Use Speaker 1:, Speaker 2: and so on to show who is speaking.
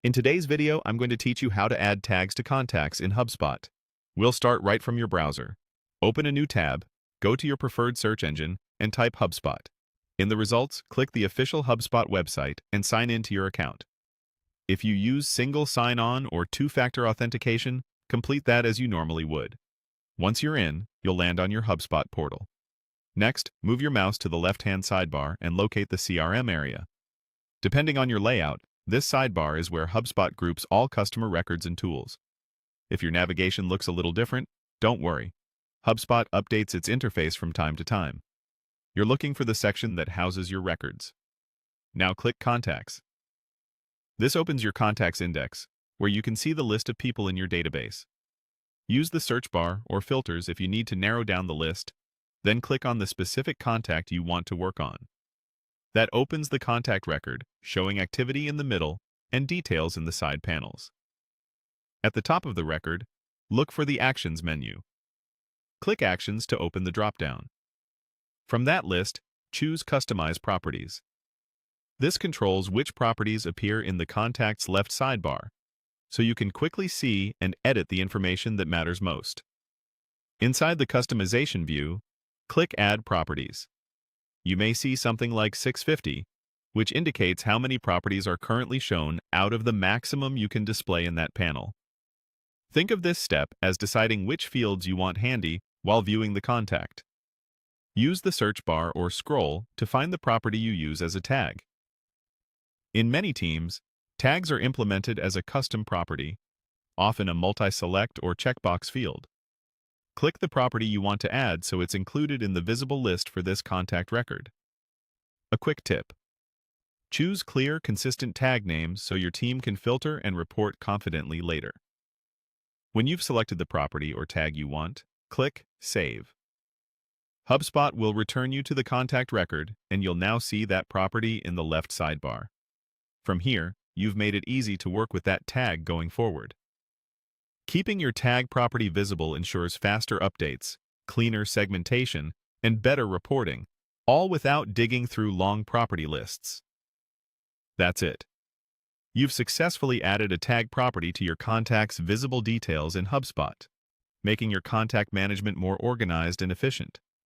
Speaker 1: In today's video, I'm going to teach you how to add tags to contacts in HubSpot. We'll start right from your browser. Open a new tab, go to your preferred search engine, and type HubSpot. In the results, click the official HubSpot website and sign in to your account. If you use single sign-on or two-factor authentication, complete that as you normally would. Once you're in, you'll land on your HubSpot portal. Next, move your mouse to the left-hand sidebar and locate the CRM area. Depending on your layout, this sidebar is where HubSpot groups all customer records and tools. If your navigation looks a little different, don't worry. HubSpot updates its interface from time to time. You're looking for the section that houses your records. Now click Contacts. This opens your Contacts index, where you can see the list of people in your database. Use the search bar or filters if you need to narrow down the list, then click on the specific contact you want to work on. That opens the contact record, showing activity in the middle and details in the side panels. At the top of the record, look for the Actions menu. Click Actions to open the dropdown. From that list, choose Customize Properties. This controls which properties appear in the contact's left sidebar, so you can quickly see and edit the information that matters most. Inside the Customization view, click Add Properties. You may see something like 650, which indicates how many properties are currently shown out of the maximum you can display in that panel. Think of this step as deciding which fields you want handy while viewing the contact. Use the search bar or scroll to find the property you use as a tag. In many teams, tags are implemented as a custom property, often a multi-select or checkbox field. Click the property you want to add so it's included in the visible list for this contact record. A quick tip: choose clear, consistent tag names so your team can filter and report confidently later. When you've selected the property or tag you want, click Save. HubSpot will return you to the contact record, and you'll now see that property in the left sidebar. From here, you've made it easy to work with that tag going forward. Keeping your tag property visible ensures faster updates, cleaner segmentation, and better reporting, all without digging through long property lists. That's it. You've successfully added a tag property to your contact's visible details in HubSpot, making your contact management more organized and efficient.